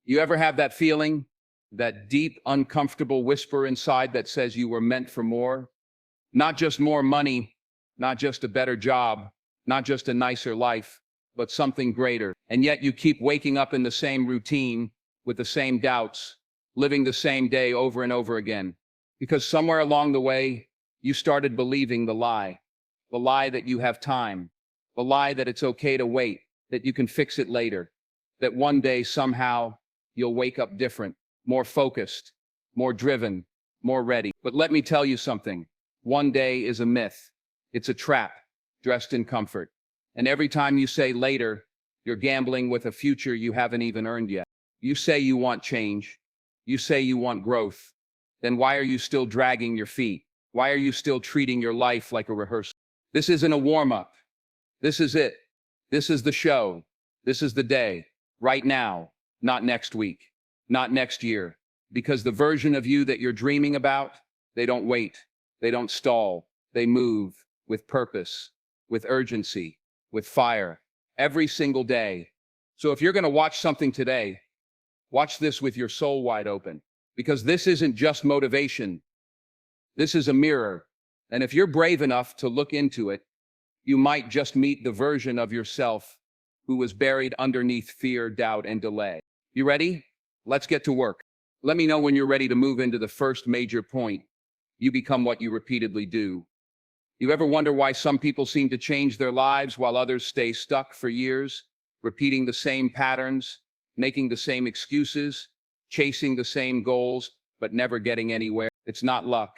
You ever have that feeling, that deep, uncomfortable whisper inside that says you were meant for more? Not just more money, not just a better job, not just a nicer life, but something greater. And yet you keep waking up in the same routine, with the same doubts, living the same day over and over again. Because somewhere along the way, you started believing the lie that you have time, the lie that it's okay to wait, that you can fix it later, that one day somehow you'll wake up different, more focused, more driven, more ready. But let me tell you something. One day is a myth. It's a trap dressed in comfort. And every time you say later, you're gambling with a future you haven't even earned yet. You say you want change. You say you want growth. Then why are you still dragging your feet? Why are you still treating your life like a rehearsal? This isn't a warm-up. This is it. This is the show. This is the day. Right now, not next week, not next year. Because the version of you that you're dreaming about, they don't wait. They don't stall. They move with purpose, with urgency, with fire, every single day. So if you're going to watch something today, watch this with your soul wide open. Because this isn't just motivation. This is a mirror. And if you're brave enough to look into it, you might just meet the version of yourself who was buried underneath fear, doubt, and delay. You ready? Let's get to work. Let me know when you're ready to move into the first major point. You become what you repeatedly do. You ever wonder why some people seem to change their lives while others stay stuck for years, repeating the same patterns, making the same excuses, chasing the same goals, but never getting anywhere? It's not luck.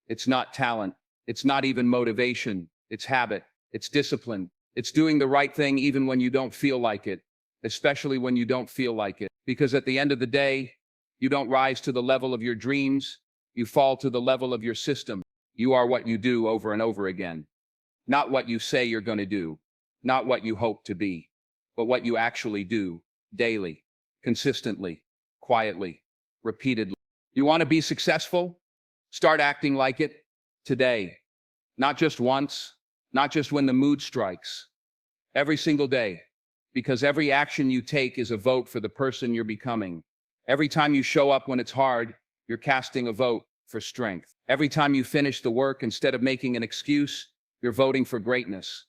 It's not talent. It's not even motivation. It's habit. It's discipline. It's doing the right thing even when you don't feel like it, especially when you don't feel like it. Because at the end of the day, you don't rise to the level of your dreams. You fall to the level of your system. You are what you do over and over again. Not what you say you're going to do. Not what you hope to be. But what you actually do daily, consistently, quietly, repeatedly. You want to be successful? Start acting like it today. Not just once, not just when the mood strikes. Every single day. Because every action you take is a vote for the person you're becoming. Every time you show up when it's hard, you're casting a vote for strength. Every time you finish the work, instead of making an excuse, you're voting for greatness.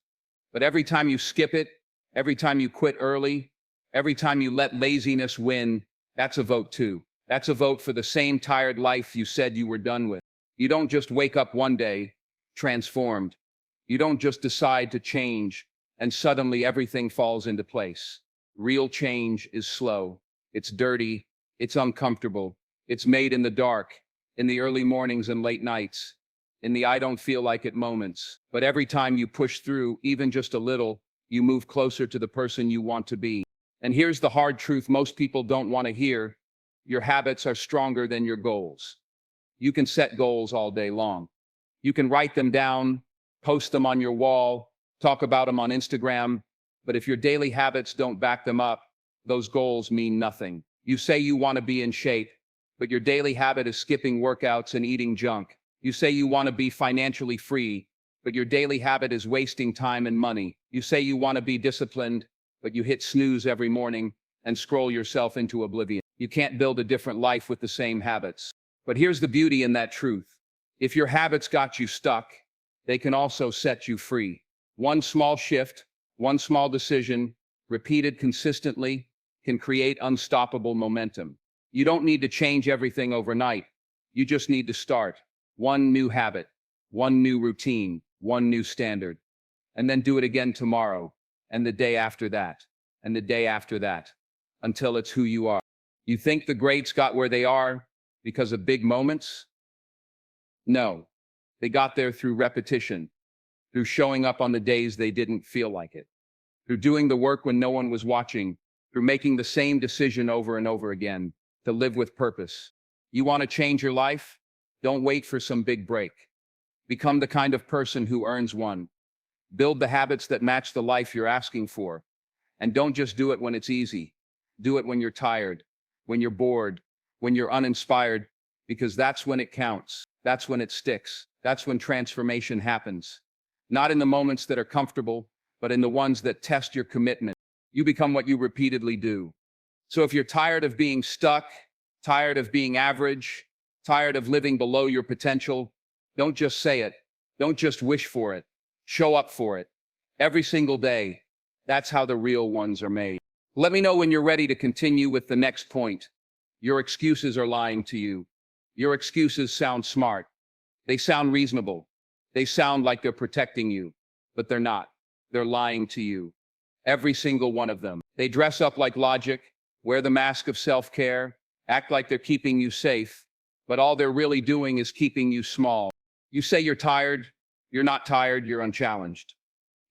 But every time you skip it, every time you quit early, every time you let laziness win, that's a vote too. That's a vote for the same tired life you said you were done with. You don't just wake up one day transformed. You don't just decide to change and suddenly everything falls into place. Real change is slow. It's dirty. It's uncomfortable. It's made in the dark, in the early mornings and late nights, in the I don't feel like it moments. But every time you push through, even just a little, you move closer to the person you want to be. And here's the hard truth most people don't want to hear. Your habits are stronger than your goals. You can set goals all day long. You can write them down, post them on your wall, talk about them on Instagram. But if your daily habits don't back them up, those goals mean nothing. You say you want to be in shape, but your daily habit is skipping workouts and eating junk. You say you want to be financially free, but your daily habit is wasting time and money. You say you want to be disciplined, but you hit snooze every morning and scroll yourself into oblivion. You can't build a different life with the same habits. But here's the beauty in that truth. If your habits got you stuck, they can also set you free. One small shift, one small decision, repeated consistently, can create unstoppable momentum. You don't need to change everything overnight. You just need to start. One new habit, one new routine, one new standard. And then do it again tomorrow, and the day after that, and the day after that, until it's who you are. You think the greats got where they are because of big moments? No. They got there through repetition, through showing up on the days they didn't feel like it, through doing the work when no one was watching, through making the same decision over and over again, to live with purpose. You want to change your life? Don't wait for some big break. Become the kind of person who earns one. Build the habits that match the life you're asking for. And don't just do it when it's easy. Do it when you're tired, when you're bored, when you're uninspired, because that's when it counts. That's when it sticks. That's when transformation happens. Not in the moments that are comfortable, but in the ones that test your commitment. You become what you repeatedly do. So if you're tired of being stuck, tired of being average, tired of living below your potential, don't just say it. Don't just wish for it. Show up for it. Every single day. That's how the real ones are made. Let me know when you're ready to continue with the next point. Your excuses are lying to you. Your excuses sound smart. They sound reasonable. They sound like they're protecting you, but they're not. They're lying to you. Every single one of them. They dress up like logic, wear the mask of self-care, act like they're keeping you safe, but all they're really doing is keeping you small. You say you're tired. You're not tired. You're unchallenged.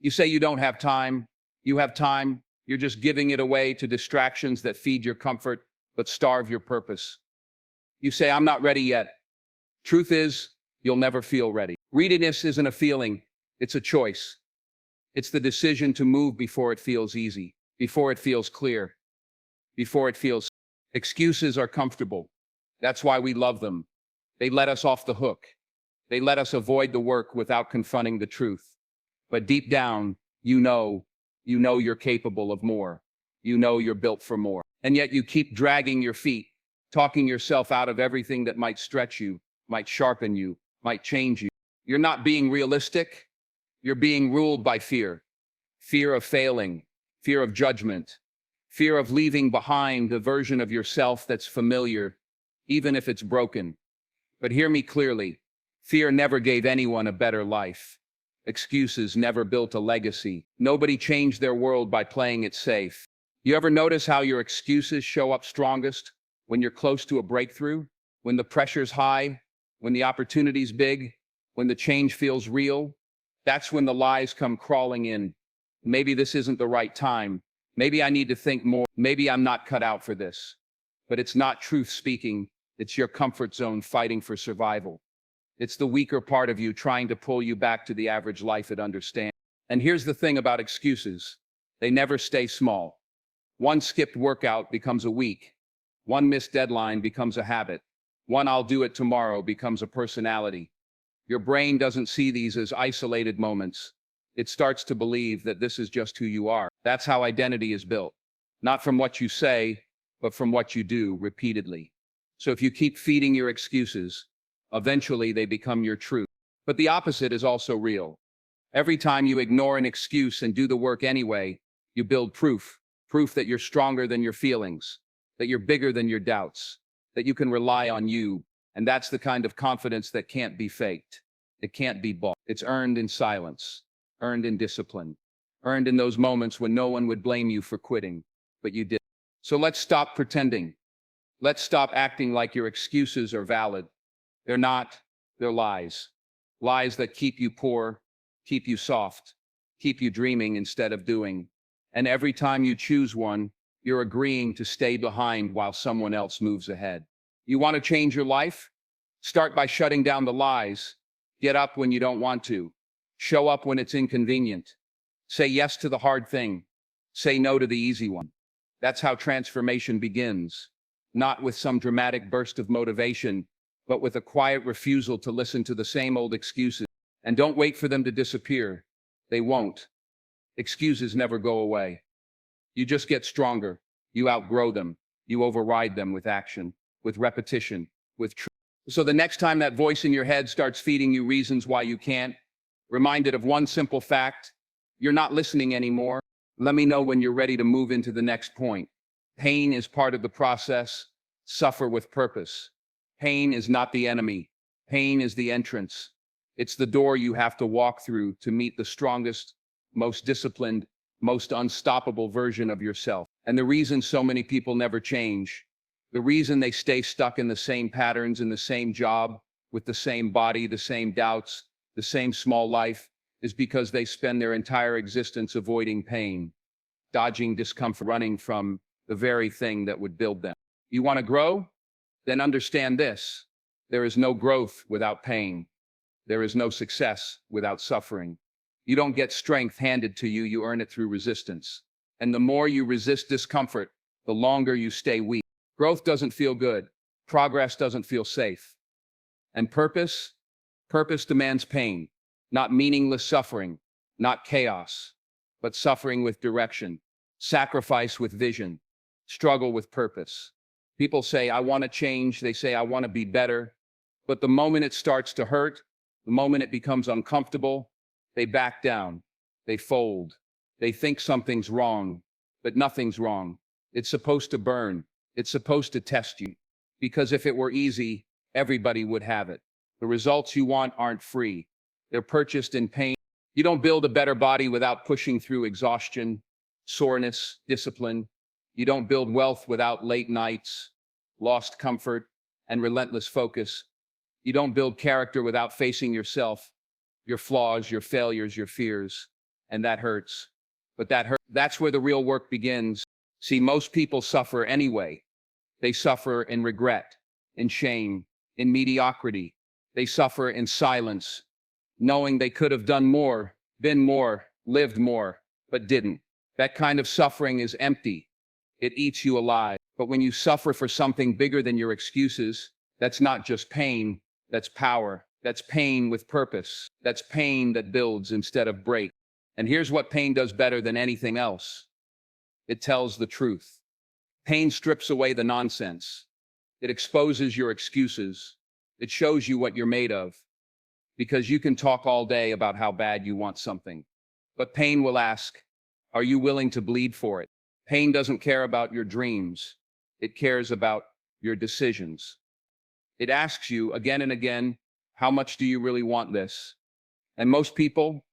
You say you don't have time. You have time. You're just giving it away to distractions that feed your comfort, but starve your purpose. You say, I'm not ready yet. Truth is, you'll never feel ready. Readiness isn't a feeling. It's a choice. It's the decision to move before it feels easy, before it feels clear, before it feels. Excuses are comfortable. That's why we love them. They let us off the hook. They let us avoid the work without confronting the truth. But deep down, you know you're capable of more. You know you're built for more. And yet you keep dragging your feet, talking yourself out of everything that might stretch you, might sharpen you, might change you. You're not being realistic. You're being ruled by fear. Fear of failing, fear of judgment, fear of leaving behind the version of yourself that's familiar, even if it's broken. But hear me clearly. Fear never gave anyone a better life. Excuses never built a legacy. Nobody changed their world by playing it safe. You ever notice how your excuses show up strongest when you're close to a breakthrough? When the pressure's high? When the opportunity's big? When the change feels real? That's when the lies come crawling in. Maybe this isn't the right time. Maybe I need to think more. Maybe I'm not cut out for this. But it's not truth speaking. It's your comfort zone fighting for survival. It's the weaker part of you trying to pull you back to the average life it understands. And here's the thing about excuses. They never stay small. One skipped workout becomes a week. One missed deadline becomes a habit. One I'll do it tomorrow becomes a personality. Your brain doesn't see these as isolated moments. It starts to believe that this is just who you are. That's how identity is built. Not from what you say, but from what you do repeatedly. So if you keep feeding your excuses, eventually they become your truth. But the opposite is also real. Every time you ignore an excuse and do the work anyway, you build proof. Proof that you're stronger than your feelings, that you're bigger than your doubts, that you can rely on you. And that's the kind of confidence that can't be faked. It can't be bought. It's earned in silence, earned in discipline, earned in those moments when no one would blame you for quitting, but you did. So let's stop pretending. Let's stop acting like your excuses are valid. They're not. They're lies. Lies that keep you poor, keep you soft, keep you dreaming instead of doing. And every time you choose one, you're agreeing to stay behind while someone else moves ahead. You want to change your life? Start by shutting down the lies. Get up when you don't want to. Show up when it's inconvenient. Say yes to the hard thing. Say no to the easy one. That's how transformation begins. Not with some dramatic burst of motivation, but with a quiet refusal to listen to the same old excuses. And don't wait for them to disappear. They won't. Excuses never go away. You just get stronger. You outgrow them. You override them with action, with repetition, with truth. So the next time that voice in your head starts feeding you reasons why you can't, reminded of one simple fact: you're not listening anymore. Let me know when you're ready to move into the next point. Pain is part of the process. Suffer with purpose. Pain is not the enemy. Pain is the entrance. It's the door you have to walk through to meet the strongest, most disciplined, most unstoppable version of yourself. And the reason so many people never change, the reason they stay stuck in the same patterns, in the same job, with the same body, the same doubts, the same small life, is because they spend their entire existence avoiding pain, dodging discomfort, running from the very thing that would build them. You want to grow? Then understand this. There is no growth without pain. There is no success without suffering. You don't get strength handed to you, you earn it through resistance. And the more you resist discomfort, the longer you stay weak. Growth doesn't feel good. Progress doesn't feel safe. And purpose? Purpose demands pain, not meaningless suffering, not chaos, but suffering with direction, sacrifice with vision, struggle with purpose. People say, I want to change. They say, I want to be better. But the moment it starts to hurt, the moment it becomes uncomfortable, they back down, they fold, they think something's wrong, but nothing's wrong. It's supposed to burn. It's supposed to test you. Because if it were easy, everybody would have it. The results you want aren't free. They're purchased in pain. You don't build a better body without pushing through exhaustion, soreness, discipline. You don't build wealth without late nights, lost comfort, and relentless focus. You don't build character without facing yourself, your flaws, your failures, your fears. And that hurts. But that's where the real work begins. See, most people suffer anyway. They suffer in regret, in shame, in mediocrity. They suffer in silence, knowing they could have done more, been more, lived more, but didn't. That kind of suffering is empty. It eats you alive. But when you suffer for something bigger than your excuses, that's not just pain, that's power. That's pain with purpose. That's pain that builds instead of breaks. And here's what pain does better than anything else. It tells the truth. Pain strips away the nonsense. It exposes your excuses. It shows you what you're made of. Because you can talk all day about how bad you want something. But pain will ask, are you willing to bleed for it? Pain doesn't care about your dreams. It cares about your decisions. It asks you again and again, how much do you really want this? And most people,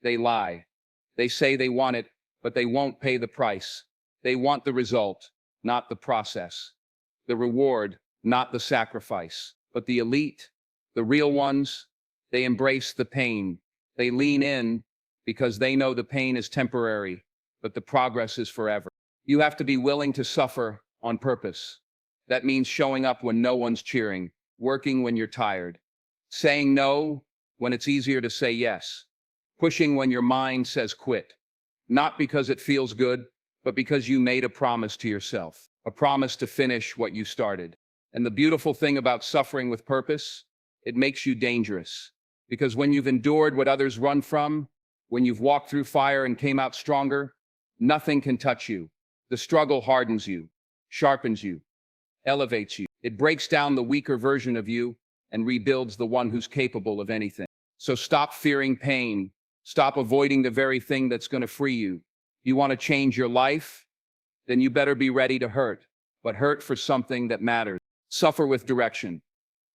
they lie. They say they want it, but they won't pay the price. They want the result, not the process. The reward, not the sacrifice. But the elite, the real ones, they embrace the pain. They lean in because they know the pain is temporary, but the progress is forever. You have to be willing to suffer on purpose. That means showing up when no one's cheering, working when you're tired, saying no when it's easier to say yes, pushing when your mind says quit. Not because it feels good, but because you made a promise to yourself, a promise to finish what you started. And the beautiful thing about suffering with purpose, it makes you dangerous. Because when you've endured what others run from, when you've walked through fire and came out stronger, nothing can touch you. The struggle hardens you, sharpens you, elevates you. It breaks down the weaker version of you and rebuilds the one who's capable of anything. So stop fearing pain. Stop avoiding the very thing that's going to free you. You want to change your life? Then you better be ready to hurt, but hurt for something that matters. Suffer with direction.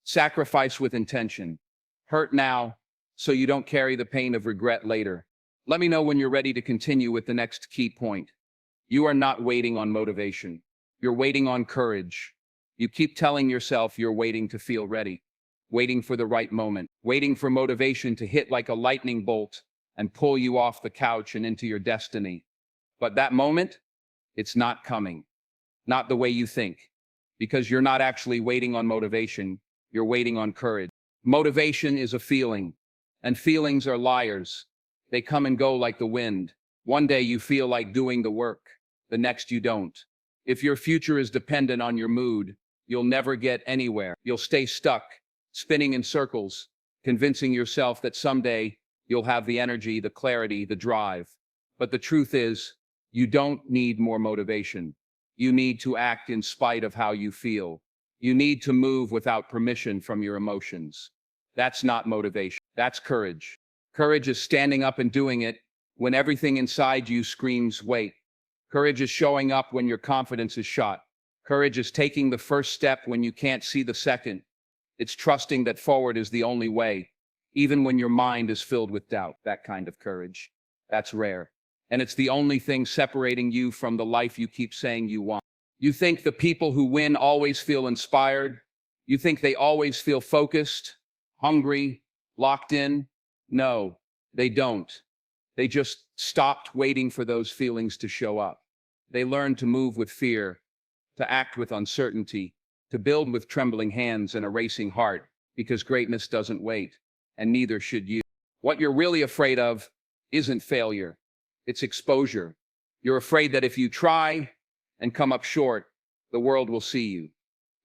Sacrifice with intention. Hurt now so you don't carry the pain of regret later. Let me know when you're ready to continue with the next key point. You are not waiting on motivation. You're waiting on courage. You keep telling yourself you're waiting to feel ready, waiting for the right moment, waiting for motivation to hit like a lightning bolt and pull you off the couch and into your destiny. But that moment, it's not coming. Not the way you think. Because you're not actually waiting on motivation, you're waiting on courage. Motivation is a feeling, and feelings are liars. They come and go like the wind. One day you feel like doing the work, the next you don't. If your future is dependent on your mood, you'll never get anywhere. You'll stay stuck, spinning in circles, convincing yourself that someday you'll have the energy, the clarity, the drive. But the truth is, you don't need more motivation. You need to act in spite of how you feel. You need to move without permission from your emotions. That's not motivation. That's courage. Courage is standing up and doing it when everything inside you screams, wait. Courage is showing up when your confidence is shot. Courage is taking the first step when you can't see the second. It's trusting that forward is the only way, even when your mind is filled with doubt. That kind of courage. That's rare. And it's the only thing separating you from the life you keep saying you want. You think the people who win always feel inspired? You think they always feel focused, hungry, locked in? No, they don't. They just stopped waiting for those feelings to show up. They learned to move with fear, to act with uncertainty, to build with trembling hands and a racing heart, because greatness doesn't wait, and neither should you. What you're really afraid of isn't failure. It's exposure. You're afraid that if you try and come up short, the world will see you.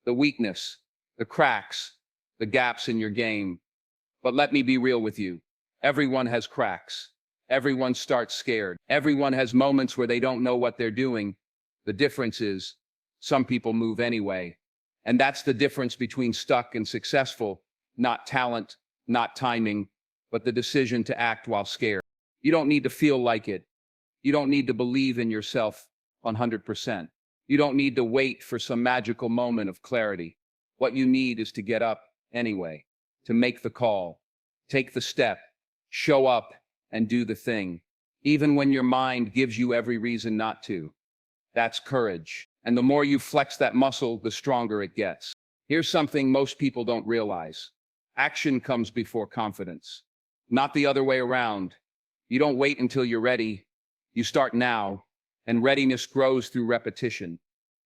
The weakness, the cracks, the gaps in your game. But let me be real with you. Everyone has cracks. Everyone starts scared. Everyone has moments where they don't know what they're doing. The difference is some people move anyway. And that's the difference between stuck and successful, not talent, not timing, but the decision to act while scared. You don't need to feel like it. You don't need to believe in yourself 100%. You don't need to wait for some magical moment of clarity. What you need is to get up anyway, to make the call, take the step, show up, and do the thing, even when your mind gives you every reason not to. That's courage. And the more you flex that muscle, the stronger it gets. Here's something most people don't realize. Action comes before confidence, not the other way around. You don't wait until you're ready. You start now, and readiness grows through repetition.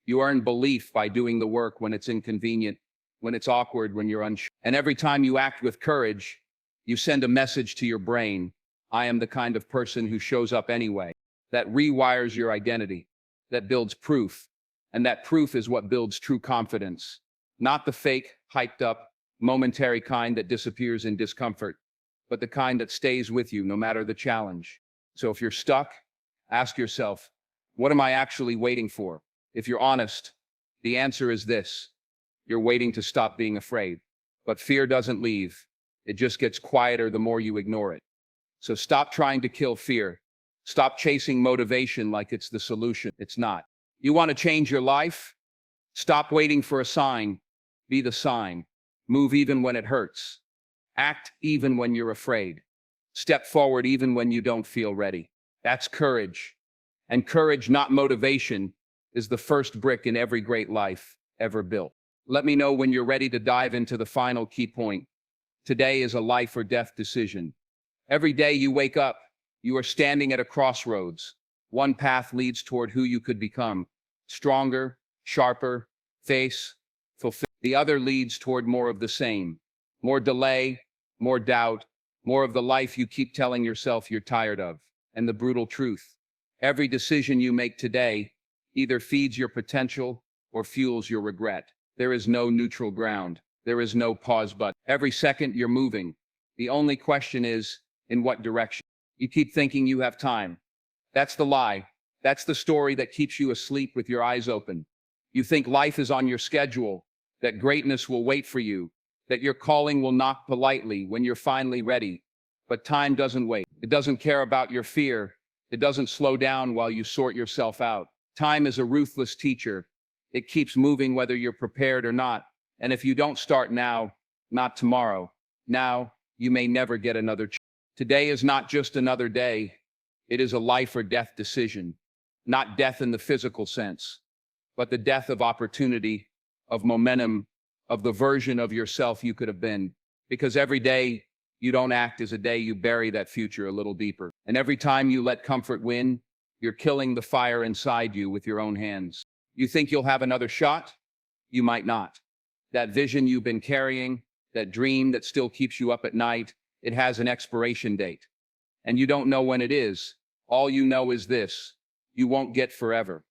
You earn belief by doing the work when it's inconvenient, when it's awkward, when you're unsure. And every time you act with courage, you send a message to your brain. I am the kind of person who shows up anyway. That rewires your identity, that builds proof. And that proof is what builds true confidence, not the fake, hyped up, momentary kind that disappears in discomfort, but the kind that stays with you no matter the challenge. So if you're stuck, ask yourself, what am I actually waiting for? If you're honest, the answer is this. You're waiting to stop being afraid. But fear doesn't leave. It just gets quieter the more you ignore it. So stop trying to kill fear. Stop chasing motivation like it's the solution. It's not. You want to change your life? Stop waiting for a sign. Be the sign. Move even when it hurts. Act even when you're afraid. Step forward even when you don't feel ready. That's courage. And courage, not motivation, is the first brick in every great life ever built. Let me know when you're ready to dive into the final key point. Today is a life or death decision. Every day you wake up, you are standing at a crossroads. One path leads toward who you could become. Stronger, sharper, fulfilled. The other leads toward more of the same. More delay, more doubt, more of the life you keep telling yourself you're tired of. And the brutal truth. Every decision you make today either feeds your potential or fuels your regret. There is no neutral ground. There is no pause button. Every second you're moving. The only question is, in what direction? You keep thinking you have time. That's the lie. That's the story that keeps you asleep with your eyes open. You think life is on your schedule, that greatness will wait for you, that your calling will knock politely when you're finally ready. But time doesn't wait. It doesn't care about your fear. It doesn't slow down while you sort yourself out. Time is a ruthless teacher. It keeps moving whether you're prepared or not. And if you don't start now, not tomorrow, now, you may never get another chance. Today is not just another day. It is a life or death decision. Not death in the physical sense, but the death of opportunity, of momentum, of the version of yourself you could have been. Because every day you don't act is a day you bury that future a little deeper. And every time you let comfort win, you're killing the fire inside you with your own hands. You think you'll have another shot? You might not. That vision you've been carrying, that dream that still keeps you up at night, it has an expiration date. And you don't know when it is. All you know is this: you won't get forever.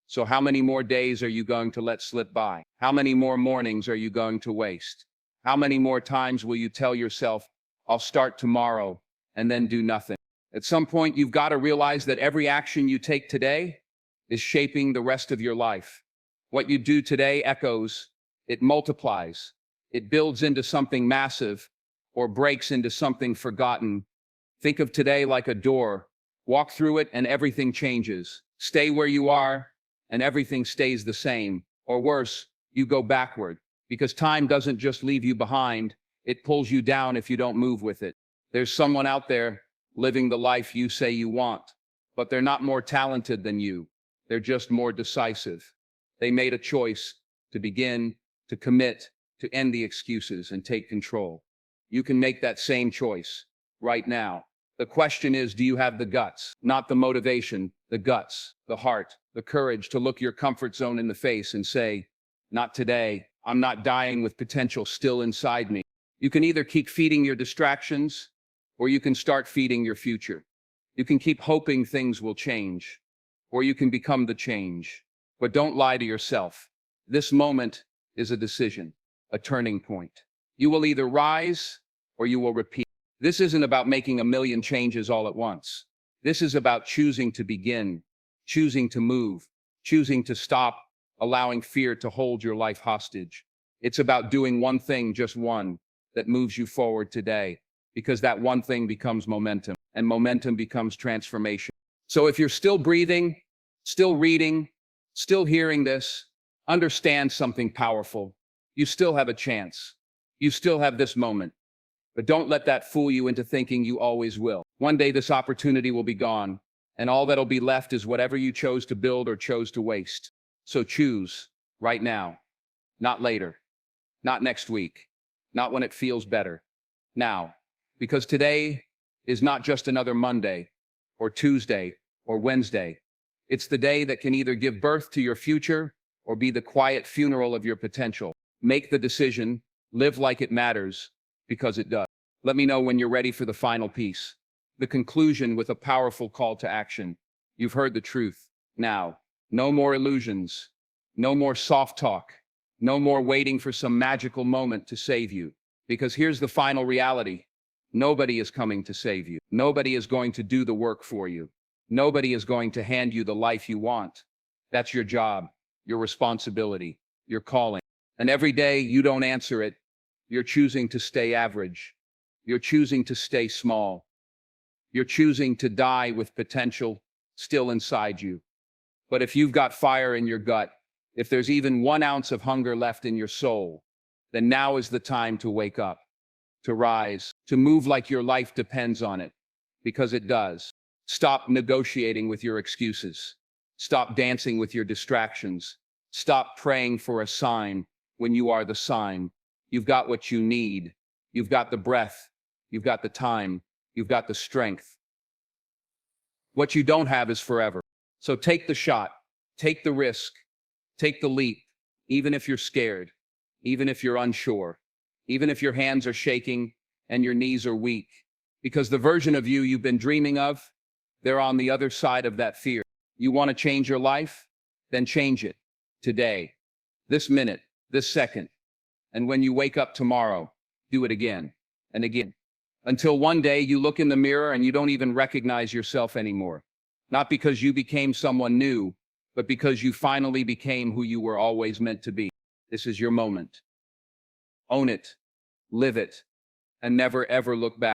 So how many more days are you going to let slip by? How many more mornings are you going to waste? How many more times will you tell yourself, I'll start tomorrow, and then do nothing? At some point, you've got to realize that every action you take today is shaping the rest of your life. What you do today echoes, it multiplies, it builds into something massive, or breaks into something forgotten. Think of today like a door. Walk through it and everything changes. Stay where you are and everything stays the same. Or worse, you go backward. Because time doesn't just leave you behind, it pulls you down if you don't move with it. There's someone out there living the life you say you want, but they're not more talented than you. They're just more decisive. They made a choice to begin, to commit, to end the excuses and take control. You can make that same choice right now. The question is, do you have the guts? Not the motivation, the guts, the heart, the courage to look your comfort zone in the face and say, not today. I'm not dying with potential still inside me. You can either keep feeding your distractions, or you can start feeding your future. You can keep hoping things will change, or you can become the change. But don't lie to yourself. This moment is a decision, a turning point. You will either rise or you will repeat. This isn't about making a million changes all at once. This is about choosing to begin, choosing to move, choosing to stop allowing fear to hold your life hostage. It's about doing one thing, just one, that moves you forward today, because that one thing becomes momentum, and momentum becomes transformation. So if you're still breathing, still reading, still hearing this, understand something powerful. You still have a chance. You still have this moment. But don't let that fool you into thinking you always will. One day this opportunity will be gone, and all that'll be left is whatever you chose to build or chose to waste. So choose right now, not later, not next week, not when it feels better. Now, because today is not just another Monday or Tuesday or Wednesday. It's the day that can either give birth to your future or be the quiet funeral of your potential. Make the decision, live like it matters, because it does. Let me know when you're ready for the final piece. The conclusion with a powerful call to action. You've heard the truth. Now, no more illusions, no more soft talk, no more waiting for some magical moment to save you. Because here's the final reality. Nobody is coming to save you. Nobody is going to do the work for you. Nobody is going to hand you the life you want. That's your job, your responsibility, your calling. And every day you don't answer it, you're choosing to stay average. You're choosing to stay small. You're choosing to die with potential still inside you. But if you've got fire in your gut, if there's even 1 ounce of hunger left in your soul, then now is the time to wake up, to rise, to move like your life depends on it, because it does. Stop negotiating with your excuses. Stop dancing with your distractions. Stop praying for a sign when you are the sign. You've got what you need. You've got the breath. You've got the time. You've got the strength. What you don't have is forever. So take the shot. Take the risk. Take the leap, even if you're scared, even if you're unsure, even if your hands are shaking and your knees are weak, because the version of you you've been dreaming of, they're on the other side of that fear. You want to change your life? Then change it today, this minute, this second. And when you wake up tomorrow, do it again and again, until one day you look in the mirror and you don't even recognize yourself anymore. Not because you became someone new, but because you finally became who you were always meant to be. This is your moment. Own it, live it, and never ever look back.